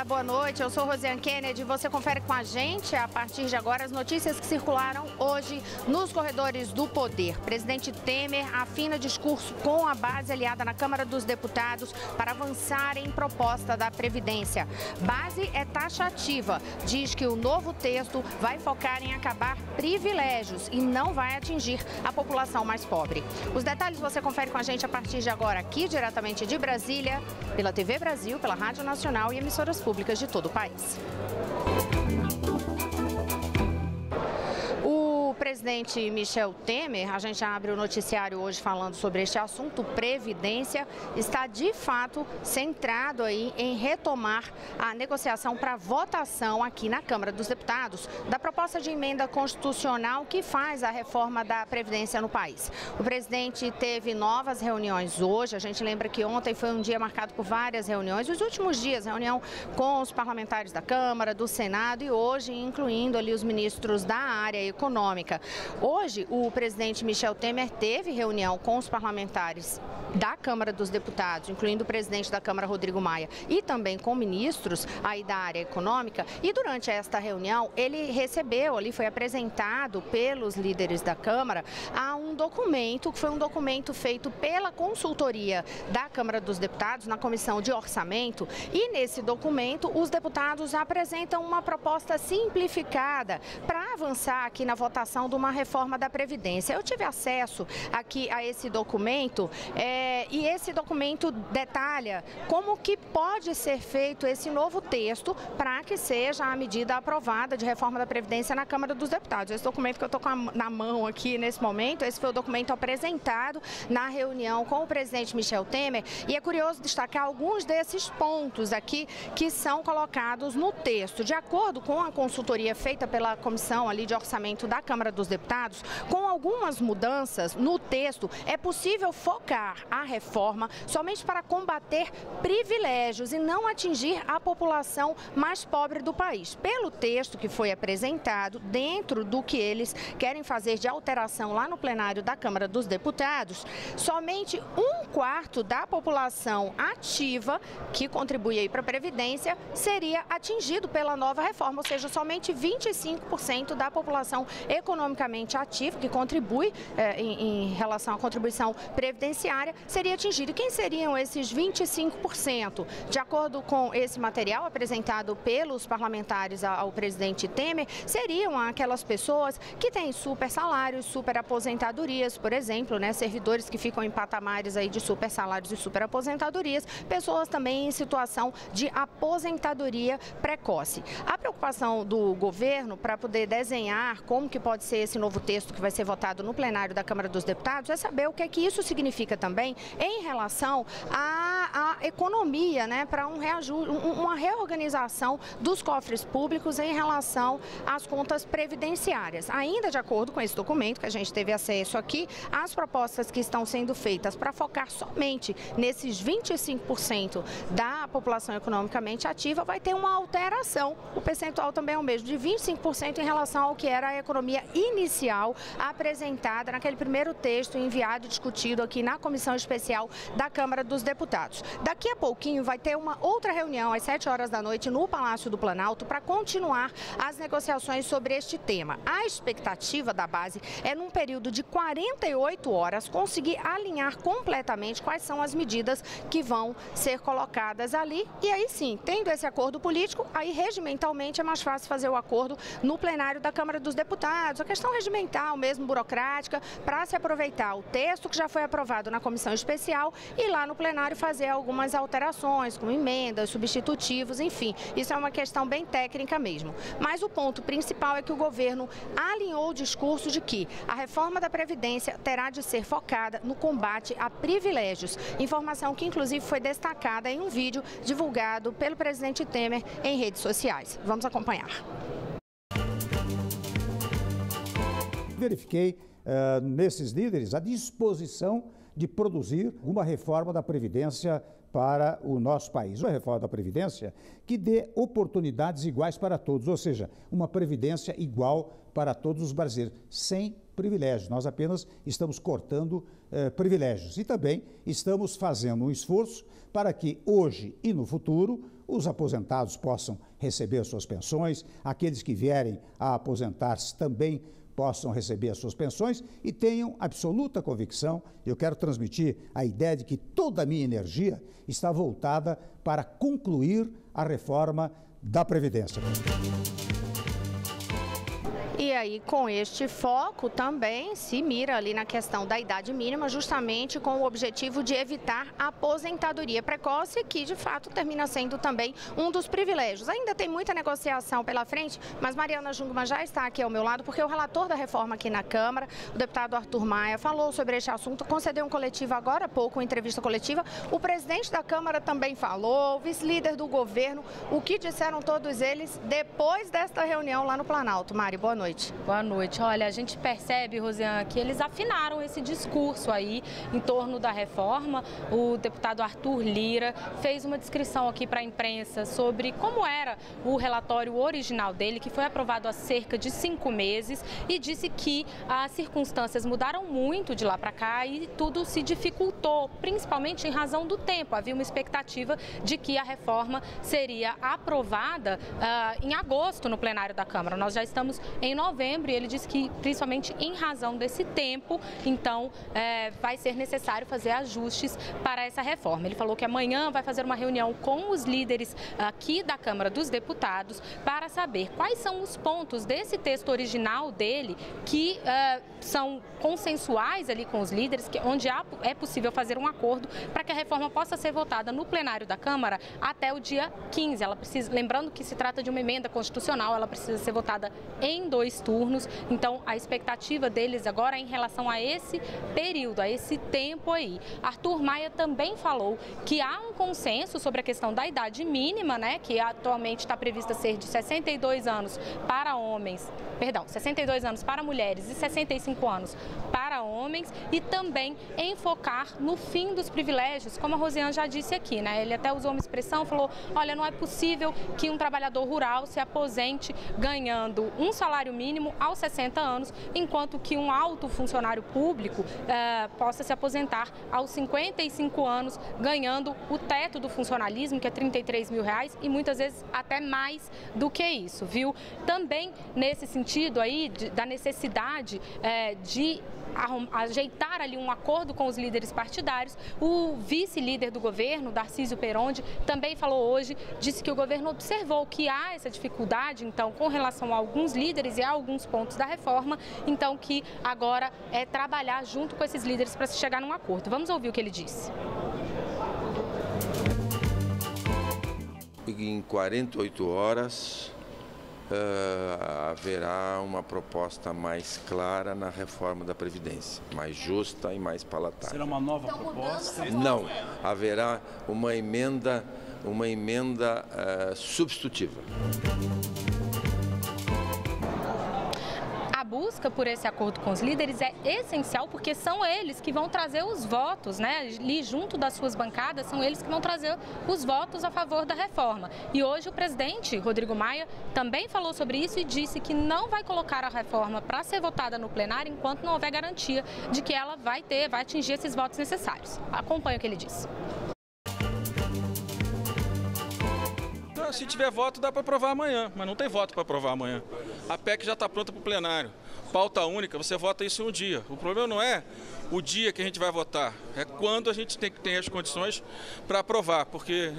Olá, boa noite. Eu sou Rosiane Kennedy. Você confere com a gente, a partir de agora, as notícias que circularam hoje nos corredores do poder. Presidente Temer afina discurso com a base aliada na Câmara dos Deputados para avançar em proposta da Previdência. Base é taxativa. Diz que o novo texto vai focar em acabar privilégios e não vai atingir a população mais pobre. Os detalhes você confere com a gente a partir de agora, aqui diretamente de Brasília, pela TV Brasil, pela Rádio Nacional e emissoras públicas de todo o país. O presidente Michel Temer, a gente abre o noticiário hoje falando sobre este assunto, Previdência, está de fato centrado aí em retomar a negociação para votação aqui na Câmara dos Deputados da proposta de emenda constitucional que faz a reforma da Previdência no país. O presidente teve novas reuniões hoje, a gente lembra que ontem foi um dia marcado por várias reuniões, os últimos dias, reunião com os parlamentares da Câmara, do Senado e hoje incluindo ali os ministros da área econômica. Hoje, o presidente Michel Temer teve reunião com os parlamentares da Câmara dos Deputados, incluindo o presidente da Câmara, Rodrigo Maia, e também com ministros aí da área econômica. E durante esta reunião, ele recebeu, ali foi apresentado pelos líderes da Câmara, a um documento, que foi um documento feito pela consultoria da Câmara dos Deputados, na Comissão de Orçamento, e nesse documento os deputados apresentam uma proposta simplificada para avançar aqui na votação de uma reforma da Previdência. Eu tive acesso aqui a esse documento e esse documento detalha como que pode ser feito esse novo texto para que seja a medida aprovada de reforma da Previdência na Câmara dos Deputados. Esse documento que eu estou na mão aqui nesse momento, esse foi o documento apresentado na reunião com o presidente Michel Temer e é curioso destacar alguns desses pontos aqui que são colocados no texto. De acordo com a consultoria feita pela Comissão ali de Orçamento da Câmara dos Deputados, com algumas mudanças no texto, é possível focar a reforma somente para combater privilégios e não atingir a população mais pobre do país. Pelo texto que foi apresentado, dentro do que eles querem fazer de alteração lá no plenário da Câmara dos Deputados, somente 1/4 da população ativa que contribui aí para a Previdência seria atingido pela nova reforma, ou seja, somente 25% da população economicamente ativa, que contribui em relação à contribuição previdenciária, seria atingido. E quem seriam esses 25%? De acordo com esse material apresentado pelos parlamentares ao presidente Temer, seriam aquelas pessoas que têm super salários, super aposentadorias, por exemplo, né, servidores que ficam em patamares aí de super salários e super aposentadorias, pessoas também em situação de aposentadoria precoce. A preocupação do governo para poder desenhar como que pode ser esse novo texto que vai ser votado no plenário da Câmara dos Deputados é saber o que é que isso significa também em relação à economia, né, para uma reorganização dos cofres públicos em relação às contas previdenciárias. Ainda de acordo com esse documento que a gente teve acesso aqui, as propostas que estão sendo feitas para focar somente nesses 25% da população economicamente ativa vai ter uma alteração. O percentual também é o mesmo, de 25% em relação ao que era a economia inicial apresentada naquele primeiro texto enviado e discutido aqui na Comissão Especial da Câmara dos Deputados. Daqui a pouquinho vai ter uma outra reunião às 7 horas da noite no Palácio do Planalto para continuar as negociações sobre este tema. A expectativa da base é, num período de 48 horas, conseguir alinhar completamente quais são as medidas que vão ser colocadas ali e aí sim, tendo esse acordo político, aí regimentalmente é mais fácil fazer o acordo no plenário da Câmara dos Deputados, a questão regimental mesmo, burocrática, para se aproveitar o texto que já foi aprovado na Comissão Especial e lá no plenário fazer algumas alterações, com emendas, substitutivos, enfim, isso é uma questão bem técnica mesmo. Mas o ponto principal é que o governo alinhou o discurso de que a reforma da Previdência terá de ser focada no combate a privilégios, informação que inclusive foi destacada em um vídeo divulgado pelo presidente Temer em redes sociais. Vamos acompanhar. Verifiquei nesses líderes a disposição de produzir uma reforma da Previdência para o nosso país. Uma reforma da Previdência que dê oportunidades iguais para todos, ou seja, uma Previdência igual para todos os brasileiros, sem privilégios. Nós apenas estamos cortando privilégios e também estamos fazendo um esforço para que hoje e no futuro os aposentados possam receber suas pensões, aqueles que vierem a aposentar-se também possam receber as suas pensões e tenham absoluta convicção. Eu quero transmitir a ideia de que toda a minha energia está voltada para concluir a reforma da Previdência. E aí, com este foco, também se mira ali na questão da idade mínima, justamente com o objetivo de evitar a aposentadoria precoce, que de fato termina sendo também um dos privilégios. Ainda tem muita negociação pela frente, mas Mariana Jungmann já está aqui ao meu lado, porque o relator da reforma aqui na Câmara, o deputado Arthur Maia, falou sobre este assunto, concedeu um coletivo agora há pouco, uma entrevista coletiva. O presidente da Câmara também falou, o vice-líder do governo, o que disseram todos eles depois desta reunião lá no Planalto. Mari, boa noite. Boa noite. Olha, a gente percebe, Rosiane, que eles afinaram esse discurso aí em torno da reforma. O deputado Arthur Lira fez uma descrição aqui para a imprensa sobre como era o relatório original dele, que foi aprovado há cerca de 5 meses, e disse que as circunstâncias mudaram muito de lá para cá e tudo se dificultou, principalmente em razão do tempo. Havia uma expectativa de que a reforma seria aprovada em agosto no plenário da Câmara. Nós já estamos em novembro e ele disse que, principalmente em razão desse tempo, então vai ser necessário fazer ajustes para essa reforma. Ele falou que amanhã vai fazer uma reunião com os líderes aqui da Câmara dos Deputados para saber quais são os pontos desse texto original dele que são consensuais ali com os líderes, onde é possível fazer um acordo para que a reforma possa ser votada no plenário da Câmara até o dia 15. Lembrando que se trata de uma emenda constitucional, ela precisa ser votada em 2 turnos, então a expectativa deles agora é em relação a esse período, a esse tempo aí. Arthur Maia também falou que há um consenso sobre a questão da idade mínima, né, que atualmente está prevista ser de 62 anos para homens, 62 anos para mulheres e 65 anos para homens, e também enfocar no fim dos privilégios, como a Rosiane já disse aqui, né? Ele até usou uma expressão, falou, olha, não é possível que um trabalhador rural se aposente ganhando um salário mínimo aos 60 anos, enquanto que um alto funcionário público possa se aposentar aos 55 anos, ganhando o teto do funcionalismo, que é R$33 mil, e muitas vezes até mais do que isso, viu? Também nesse sentido aí da necessidade de ajeitar ali um acordo com os líderes partidários, o vice-líder do governo, Darcísio Peronde, também falou hoje, disse que o governo observou que há essa dificuldade, então, com relação a alguns líderes e a alguns pontos da reforma, então que agora é trabalhar junto com esses líderes para se chegar num acordo. Vamos ouvir o que ele disse. Em 48 horas haverá uma proposta mais clara na reforma da Previdência, mais justa e mais palatável. Será uma nova proposta? Não, haverá uma emenda substitutiva. A busca por esse acordo com os líderes é essencial porque são eles que vão trazer os votos, né? Ali junto das suas bancadas, são eles que vão trazer os votos a favor da reforma. E hoje o presidente, Rodrigo Maia, também falou sobre isso e disse que não vai colocar a reforma para ser votada no plenário enquanto não houver garantia de que ela vai atingir esses votos necessários. Acompanhe o que ele disse. Se tiver voto, dá para aprovar amanhã, mas não tem voto para aprovar amanhã. A PEC já está pronta para o plenário. Pauta única, você vota isso em um dia. O problema não é o dia que a gente vai votar, é quando a gente tem que ter as condições para aprovar, porque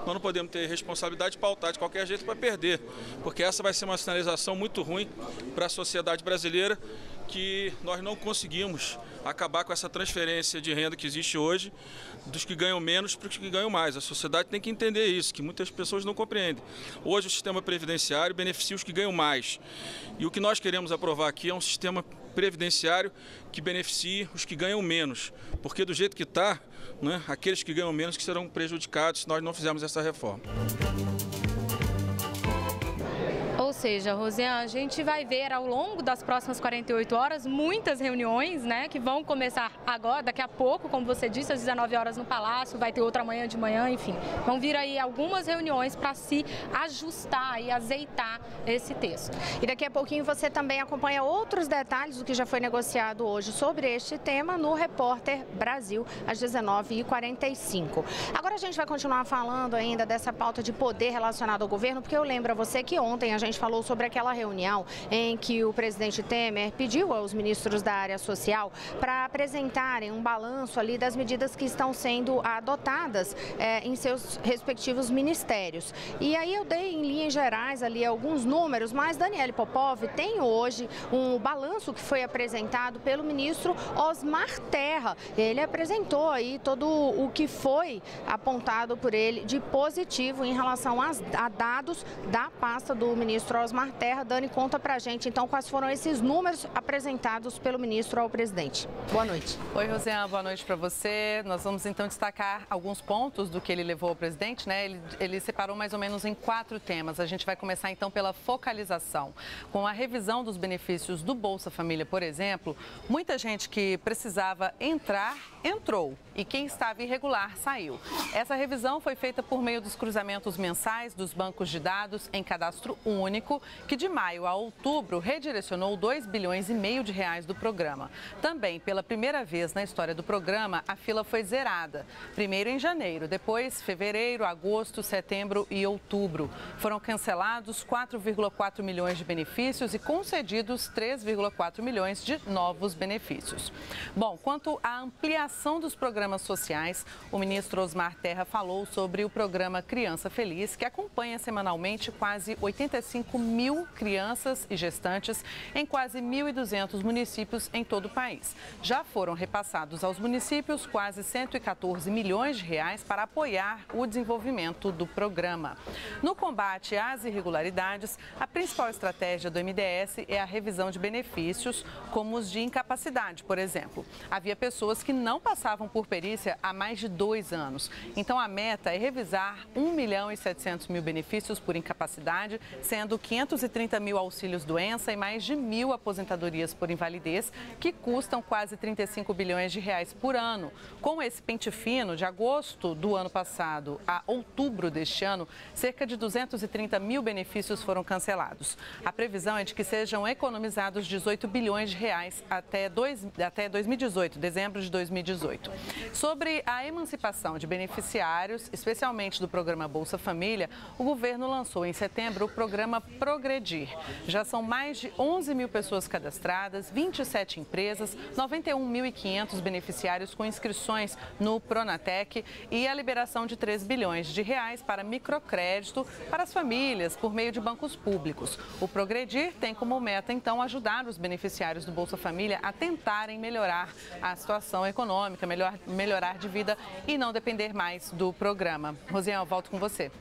nós não podemos ter responsabilidade de pautar de qualquer jeito para perder, porque essa vai ser uma sinalização muito ruim para a sociedade brasileira, que nós não conseguimos acabar com essa transferência de renda que existe hoje, dos que ganham menos para os que ganham mais. A sociedade tem que entender isso, que muitas pessoas não compreendem. Hoje o sistema previdenciário beneficia os que ganham mais. E o que nós queremos aprovar aqui é um sistema previdenciário que beneficie os que ganham menos. Porque do jeito que está, né, aqueles que ganham menos que serão prejudicados se nós não fizermos essa reforma. Ou seja, Rosiane, a gente vai ver ao longo das próximas 48 horas muitas reuniões, né, que vão começar agora, daqui a pouco, como você disse, às 19 horas no Palácio, vai ter outra amanhã de manhã, enfim. Vão vir aí algumas reuniões para se ajustar e azeitar esse texto. E daqui a pouquinho você também acompanha outros detalhes do que já foi negociado hoje sobre este tema no Repórter Brasil, às 19h45. Agora a gente vai continuar falando ainda dessa pauta de poder relacionado ao governo, porque eu lembro a você que ontem a gente falou sobre aquela reunião em que o presidente Temer pediu aos ministros da área social para apresentarem um balanço ali das medidas que estão sendo adotadas em seus respectivos ministérios. E aí eu dei em linhas gerais ali alguns números, mas Daniele Popov tem hoje um balanço que foi apresentado pelo ministro Osmar Terra. Ele apresentou aí todo o que foi apontado por ele de positivo em relação a dados da pasta do ministro Osmar Terra. Dani, conta pra gente então quais foram esses números apresentados pelo ministro ao presidente. Boa noite. Oi, Rosiane, boa noite para você. Nós vamos então destacar alguns pontos do que ele levou ao presidente, né? Ele separou mais ou menos em 4 temas. A gente vai começar então pela focalização. Com a revisão dos benefícios do Bolsa Família, por exemplo, muita gente que precisava entrar, entrou. E quem estava irregular, saiu. Essa revisão foi feita por meio dos cruzamentos mensais dos bancos de dados em cadastro único, que de maio a outubro redirecionou 2,5 bilhões de reais do programa. Também, pela primeira vez na história do programa, a fila foi zerada. Primeiro em janeiro, depois fevereiro, agosto, setembro e outubro. Foram cancelados 4,4 milhões de benefícios e concedidos 3,4 milhões de novos benefícios. Bom, quanto à ampliação dos programas sociais, o ministro Osmar Terra falou sobre o programa Criança Feliz, que acompanha semanalmente quase 85 mil crianças e gestantes em quase 1.200 municípios em todo o país. Já foram repassados aos municípios quase 114 milhões de reais para apoiar o desenvolvimento do programa. No combate às irregularidades, a principal estratégia do MDS é a revisão de benefícios, como os de incapacidade, por exemplo. Havia pessoas que não passavam por perícia há mais de 2 anos. Então, a meta é revisar 1.700.000 benefícios por incapacidade, sendo 530 mil auxílios-doença e mais de 1.000 aposentadorias por invalidez, que custam quase 35 bilhões de reais por ano. Com esse pente fino, de agosto do ano passado a outubro deste ano, cerca de 230 mil benefícios foram cancelados. A previsão é de que sejam economizados 18 bilhões de reais até 2018, dezembro de 2018. Sobre a emancipação de beneficiários, especialmente do programa Bolsa Família, o governo lançou em setembro o programa Progredir. Já são mais de 11 mil pessoas cadastradas, 27 empresas, 91.500 beneficiários com inscrições no Pronatec e a liberação de 3 bilhões de reais para microcrédito para as famílias por meio de bancos públicos. O Progredir tem como meta, então, ajudar os beneficiários do Bolsa Família a tentarem melhorar a situação econômica, melhorar de vida e não depender mais do programa. Rosiane, eu volto com você.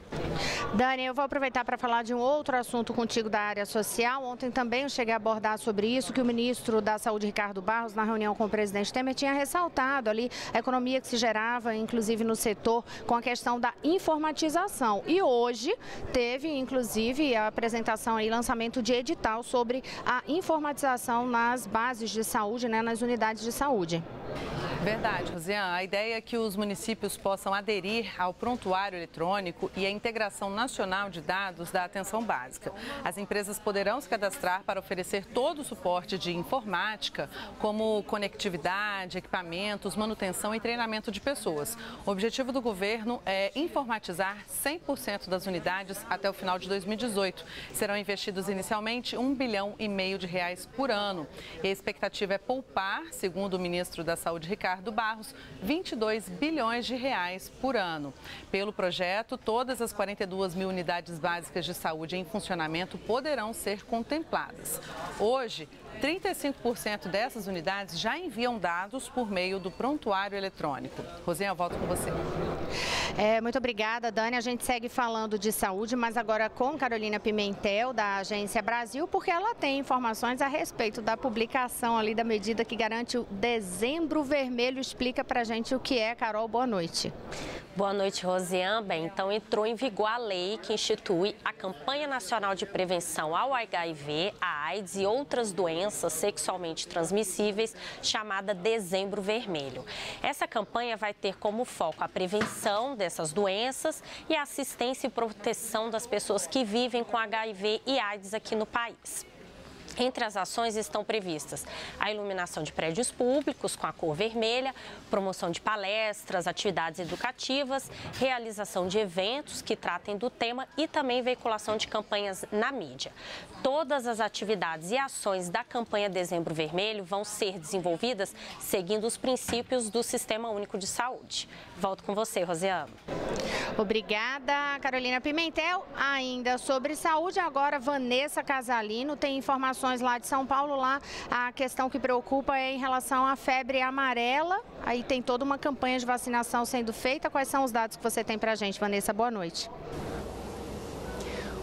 Dani, eu vou aproveitar para falar de um outro assunto contigo da área social. Ontem também eu cheguei a abordar sobre isso, que o ministro da Saúde, Ricardo Barros, na reunião com o presidente Temer, tinha ressaltado ali a economia que se gerava, inclusive no setor, com a questão da informatização. E hoje teve, inclusive, a apresentação e lançamento de edital sobre a informatização nas bases de saúde, né, nas unidades de saúde. Verdade, Rosiane. A ideia é que os municípios possam aderir ao prontuário eletrônico e à integração nacional de dados da atenção básica. As empresas poderão se cadastrar para oferecer todo o suporte de informática, como conectividade, equipamentos, manutenção e treinamento de pessoas. O objetivo do governo é informatizar 100% das unidades até o final de 2018. Serão investidos inicialmente 1,5 bilhão de reais por ano. E a expectativa é poupar, segundo o ministro da Saúde, Ricardo Barros, 22 bilhões de reais por ano. Pelo projeto, todas as 42 mil unidades básicas de saúde em funcionamento poderão ser contempladas. Hoje, 35% dessas unidades já enviam dados por meio do prontuário eletrônico. Rosiane, eu volto com você. Muito obrigada, Dani. A gente segue falando de saúde, mas agora com Carolina Pimentel, da Agência Brasil, porque ela tem informações a respeito da publicação ali da medida que garante o Dezembro Vermelho. Explica pra gente o que é, Carol. Boa noite. Boa noite, Rosiane. Bem, então entrou em vigor a lei que institui a Campanha Nacional de Prevenção ao HIV, a AIDS e outras doenças sexualmente transmissíveis, chamada Dezembro Vermelho. Essa campanha vai ter como foco a prevenção dessas doenças e a assistência e proteção das pessoas que vivem com HIV e AIDS aqui no país. Entre as ações estão previstas a iluminação de prédios públicos com a cor vermelha, promoção de palestras, atividades educativas, realização de eventos que tratem do tema e também veiculação de campanhas na mídia. Todas as atividades e ações da campanha Dezembro Vermelho vão ser desenvolvidas seguindo os princípios do Sistema Único de Saúde. Volto com você, Rosiane. Obrigada, Carolina Pimentel. Ainda sobre saúde, agora Vanessa Casalino tem informações lá de São Paulo. Lá a questão que preocupa é em relação à febre amarela. Aí tem toda uma campanha de vacinação sendo feita. Quais são os dados que você tem pra gente, Vanessa? Boa noite.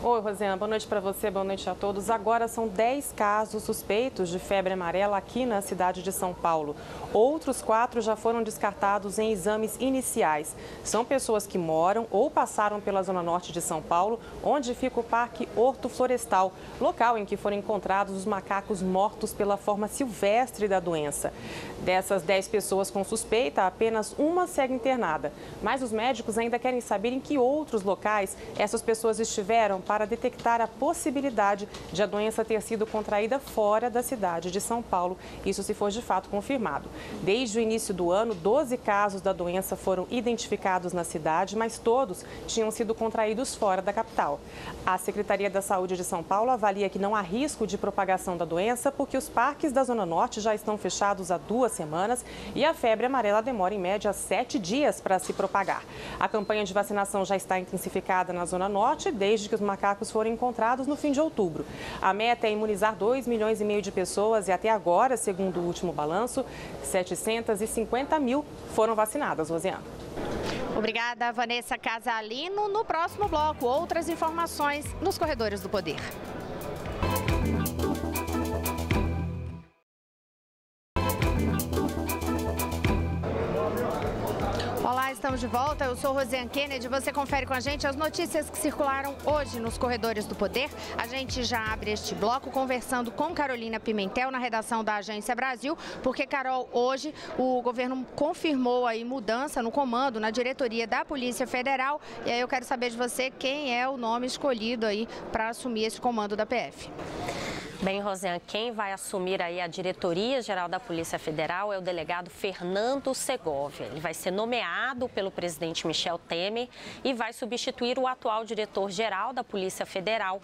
Oi, Rosiane, boa noite para você, boa noite a todos. Agora são 10 casos suspeitos de febre amarela aqui na cidade de São Paulo. Outros 4 já foram descartados em exames iniciais. São pessoas que moram ou passaram pela zona norte de São Paulo, onde fica o Parque Horto Florestal, local em que foram encontrados os macacos mortos pela forma silvestre da doença. Dessas 10 pessoas com suspeita, apenas uma segue internada. Mas os médicos ainda querem saber em que outros locais essas pessoas estiveram para detectar a possibilidade de a doença ter sido contraída fora da cidade de São Paulo, isso se for de fato confirmado. Desde o início do ano, 12 casos da doença foram identificados na cidade, mas todos tinham sido contraídos fora da capital. A Secretaria da Saúde de São Paulo avalia que não há risco de propagação da doença porque os parques da Zona Norte já estão fechados há 2 semanas e a febre amarela demora em média 7 dias para se propagar. A campanha de vacinação já está intensificada na Zona Norte desde que os macacos foram encontrados no fim de outubro. A meta é imunizar 2,5 milhões de pessoas e até agora, segundo o último balanço, 750 mil foram vacinadas, Rosiane. Obrigada, Vanessa Casalino. No próximo bloco, outras informações nos corredores do poder. Olá, estamos de volta. Eu sou Rosiane Kennedy. Você confere com a gente as notícias que circularam hoje nos corredores do poder. A gente já abre este bloco conversando com Carolina Pimentel na redação da Agência Brasil, porque, Carol, hoje o governo confirmou aí mudança no comando, na diretoria da Polícia Federal. E aí eu quero saber de você quem é o nome escolhido aí para assumir esse comando da PF. Bem, Rosiane, quem vai assumir aí a diretoria-geral da Polícia Federal é o delegado Fernando Segovia. Ele vai ser nomeado pelo presidente Michel Temer e vai substituir o atual diretor-geral da Polícia Federal,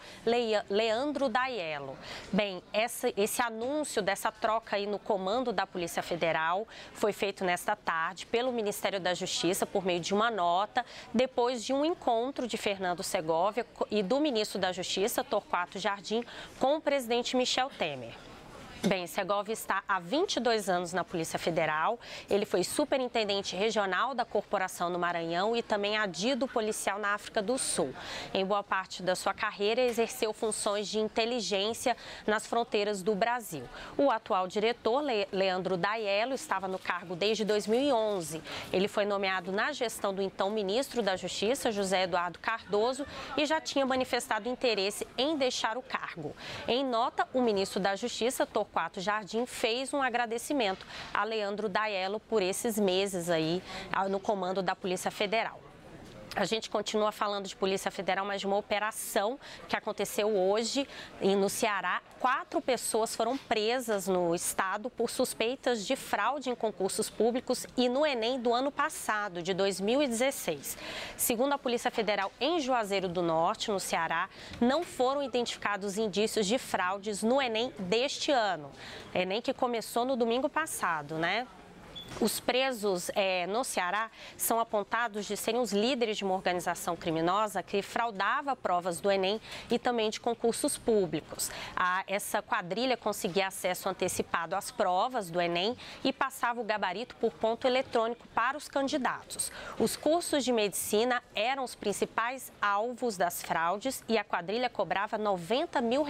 Leandro Daiello. Bem, esse anúncio dessa troca aí no comando da Polícia Federal foi feito nesta tarde pelo Ministério da Justiça por meio de uma nota, depois de um encontro de Fernando Segovia e do ministro da Justiça, Torquato Jardim, com o presidente Michel Temer. Bem, Segovia está há 22 anos na Polícia Federal. Ele foi superintendente regional da corporação no Maranhão e também adido policial na África do Sul. Em boa parte da sua carreira, exerceu funções de inteligência nas fronteiras do Brasil. O atual diretor, Leandro Daiello, estava no cargo desde 2011. Ele foi nomeado na gestão do então ministro da Justiça, José Eduardo Cardoso, e já tinha manifestado interesse em deixar o cargo. Em nota, o ministro da Justiça, Torquato Jardim, fez um agradecimento a Leandro Daiello por esses meses aí no comando da Polícia Federal. A gente continua falando de Polícia Federal, mas de uma operação que aconteceu hoje no Ceará. 4 pessoas foram presas no estado por suspeitas de fraude em concursos públicos e no Enem do ano passado, de 2016. Segundo a Polícia Federal, em Juazeiro do Norte, no Ceará, não foram identificados indícios de fraudes no Enem deste ano. Enem que começou no domingo passado, né? Os presos no Ceará são apontados de serem os líderes de uma organização criminosa que fraudava provas do Enem e também de concursos públicos. Essa quadrilha conseguia acesso antecipado às provas do Enem e passava o gabarito por ponto eletrônico para os candidatos. Os cursos de medicina eram os principais alvos das fraudes e a quadrilha cobrava R$90 mil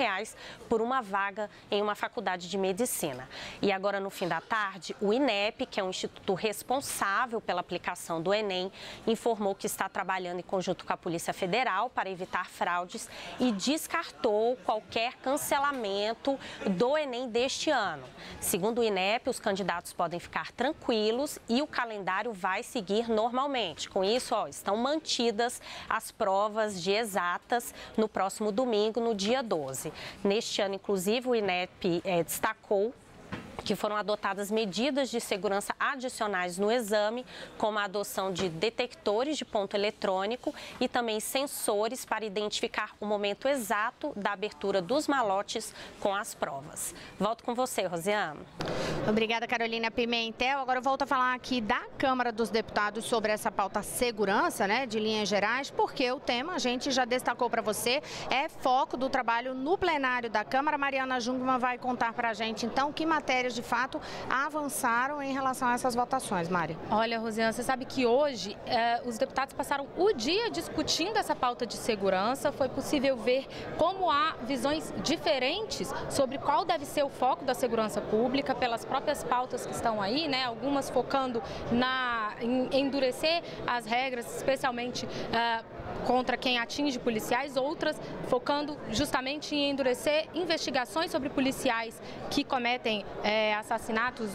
por uma vaga em uma faculdade de medicina. E agora, no fim da tarde, o INEP, que é um instituto responsável pela aplicação do Enem, informou que está trabalhando em conjunto com a Polícia Federal para evitar fraudes e descartou qualquer cancelamento do Enem deste ano. Segundo o INEP, os candidatos podem ficar tranquilos e o calendário vai seguir normalmente. Com isso, estão mantidas as provas de exatas no próximo domingo, no dia 12. Neste ano, inclusive, o INEP destacou que foram adotadas medidas de segurança adicionais no exame, como a adoção de detectores de ponto eletrônico e também sensores para identificar o momento exato da abertura dos malotes com as provas. Volto com você, Rosiane. Obrigada, Carolina Pimentel. Agora eu volto a falar aqui da Câmara dos Deputados sobre essa pauta segurança, de linhas gerais, porque o tema, a gente já destacou para você, é foco do trabalho no plenário da Câmara. Mariana Jungmann vai contar para a gente, então, que matérias de fato avançaram em relação a essas votações, Mari. Olha, Rosiane, você sabe que hoje os deputados passaram o dia discutindo essa pauta de segurança. Foi possível ver como há visões diferentes sobre qual deve ser o foco da segurança pública pelas próprias pautas que estão aí, algumas focando em endurecer as regras, especialmente contra quem atinge policiais, outras focando justamente em endurecer investigações sobre policiais que cometem assassinatos,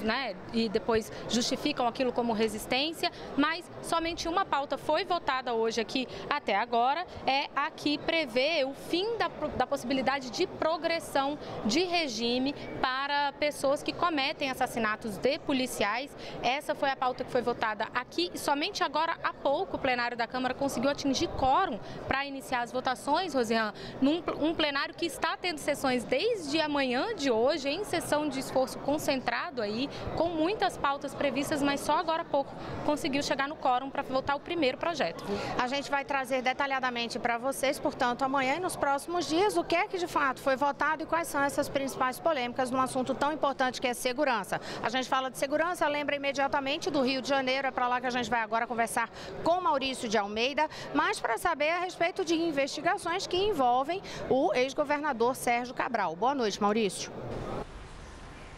e depois justificam aquilo como resistência, mas somente uma pauta foi votada hoje aqui até agora, é a que prevê o fim da possibilidade de progressão de regime para pessoas que cometem assassinatos de policiais. Essa foi a pauta que foi votada aqui e somente agora há pouco o plenário da Câmara conseguiu atingir quórum para iniciar as votações, Rosiane, num plenário que está tendo sessões desde amanhã de hoje, em sessão de esforço concentrado aí, com muitas pautas previstas, mas só agora há pouco conseguiu chegar no quórum para votar o primeiro projeto. A gente vai trazer detalhadamente para vocês, portanto, amanhã e nos próximos dias, o que é que de fato foi votado e quais são essas principais polêmicas num assunto tão importante que é segurança. A gente fala de segurança, lembra imediatamente do Rio de Janeiro, é para lá que a gente vai agora conversar com Maurício de Almeida, mas para saber a respeito de investigações que envolvem o ex-governador Sérgio Cabral. Boa noite, Maurício.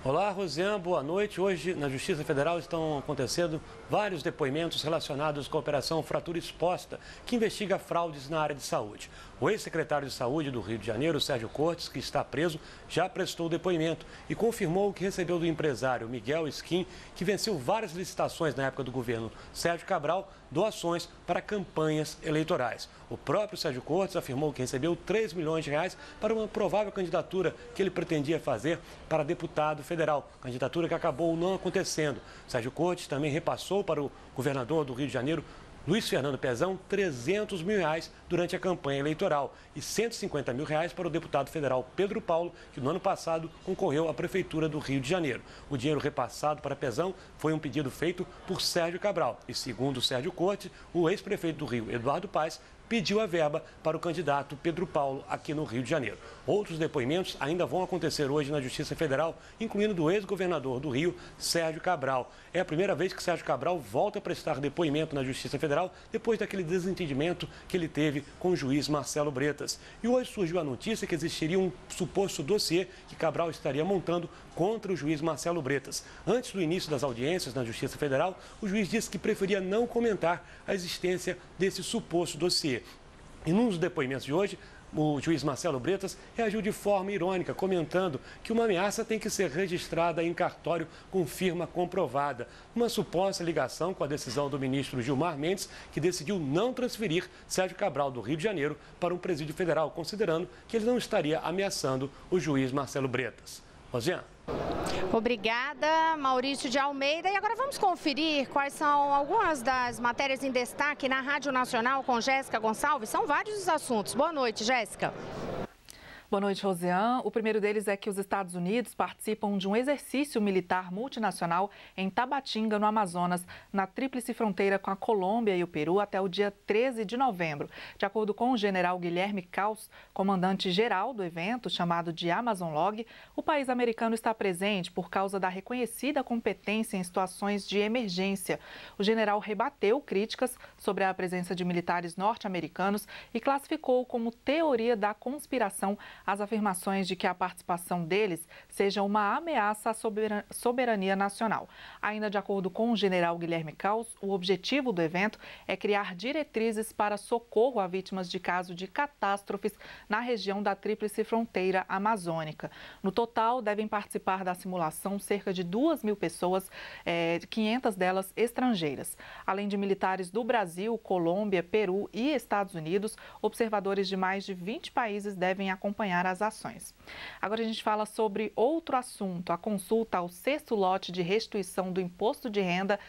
Olá, Rosiane, boa noite. Hoje, na Justiça Federal, estão acontecendo vários depoimentos relacionados com a Operação Fratura Exposta, que investiga fraudes na área de saúde. O ex-secretário de Saúde do Rio de Janeiro, Sérgio Cortes, que está preso, já prestou depoimento e confirmou que recebeu do empresário Miguel Skin, que venceu várias licitações na época do governo Sérgio Cabral, doações para campanhas eleitorais. O próprio Sérgio Cortes afirmou que recebeu R$3 milhões para uma provável candidatura que ele pretendia fazer para deputado federal, candidatura que acabou não acontecendo. Sérgio Cortes também repassou para o governador do Rio de Janeiro, Luiz Fernando Pezão, R$300 mil durante a campanha eleitoral e R$150 mil para o deputado federal Pedro Paulo, que no ano passado concorreu à Prefeitura do Rio de Janeiro. O dinheiro repassado para Pezão foi um pedido feito por Sérgio Cabral e, segundo Sérgio Cortes, o ex-prefeito do Rio, Eduardo Paes, pediu a verba para o candidato Pedro Paulo aqui no Rio de Janeiro. Outros depoimentos ainda vão acontecer hoje na Justiça Federal, incluindo do ex-governador do Rio, Sérgio Cabral. É a primeira vez que Sérgio Cabral volta a prestar depoimento na Justiça Federal depois daquele desentendimento que ele teve com o juiz Marcelo Bretas. E hoje surgiu a notícia que existiria um suposto dossiê que Cabral estaria montando contra o juiz Marcelo Bretas. Antes do início das audiências na Justiça Federal, o juiz disse que preferia não comentar a existência desse suposto dossiê. E num dos depoimentos de hoje, o juiz Marcelo Bretas reagiu de forma irônica, comentando que uma ameaça tem que ser registrada em cartório com firma comprovada. Uma suposta ligação com a decisão do ministro Gilmar Mendes, que decidiu não transferir Sérgio Cabral do Rio de Janeiro para um presídio federal, considerando que ele não estaria ameaçando o juiz Marcelo Bretas. Rosiane. Obrigada, Maurício de Almeida. E agora vamos conferir quais são algumas das matérias em destaque na Rádio Nacional com Jéssica Gonçalves. São vários os assuntos. Boa noite, Jéssica. Boa noite, Rosiane. O primeiro deles é que os Estados Unidos participam de um exercício militar multinacional em Tabatinga, no Amazonas, na tríplice fronteira com a Colômbia e o Peru, até o dia 13 de novembro. De acordo com o general Guilherme Caus, comandante-geral do evento, chamado de Amazon Log, o país americano está presente por causa da reconhecida competência em situações de emergência. O general rebateu críticas sobre a presença de militares norte-americanos e classificou como teoria da conspiração as afirmações de que a participação deles seja uma ameaça à soberania nacional. Ainda de acordo com o general Guilherme Caus, o objetivo do evento é criar diretrizes para socorro a vítimas de caso de catástrofes na região da tríplice fronteira amazônica. No total, devem participar da simulação cerca de 2.000 pessoas, 500 delas estrangeiras. Além de militares do Brasil, Colômbia, Peru e Estados Unidos, observadores de mais de 20 países devem acompanhar as ações. Agora a gente fala sobre outro assunto. A consulta ao 6º lote de restituição do Imposto de Renda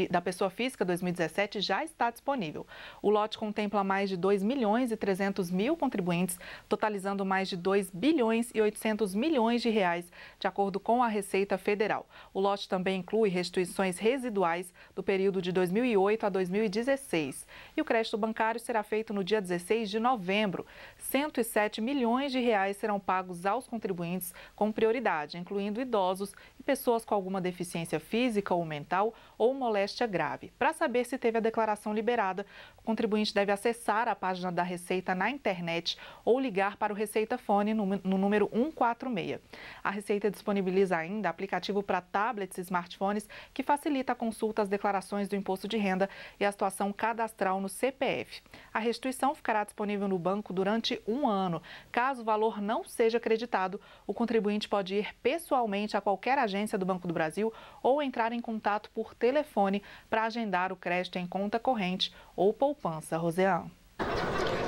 da Pessoa Física 2017 já está disponível. O lote contempla mais de 2.300.000 contribuintes, totalizando mais de 2 bilhões e 800 milhões de reais, de acordo com a Receita Federal. O lote também inclui restituições residuais do período de 2008 a 2016. E o crédito bancário será feito no dia 16 de novembro. 107 milhões de reais serão pagos aos contribuintes com prioridade, incluindo idosos e pessoas com alguma deficiência física ou mental ou moléstia grave. Para saber se teve a declaração liberada, o contribuinte deve acessar a página da Receita na internet ou ligar para o Receita Fone no número 146. A Receita disponibiliza ainda aplicativo para tablets e smartphones que facilita a consulta às declarações do imposto de renda e a situação cadastral no CPF. A restituição ficará disponível no banco durante 1 ano. Caso o valor não seja acreditado, o contribuinte pode ir pessoalmente a qualquer agência do Banco do Brasil ou entrar em contato por telefone para agendar o crédito em conta corrente ou poupança. Rosiane.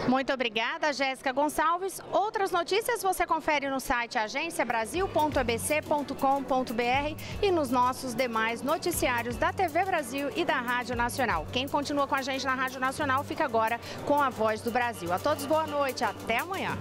Muito obrigada, Jéssica Gonçalves. Outras notícias você confere no site agenciabrasil.abc.com.br e nos nossos demais noticiários da TV Brasil e da Rádio Nacional. Quem continua com a gente na Rádio Nacional fica agora com a Voz do Brasil. A todos, boa noite. Até amanhã.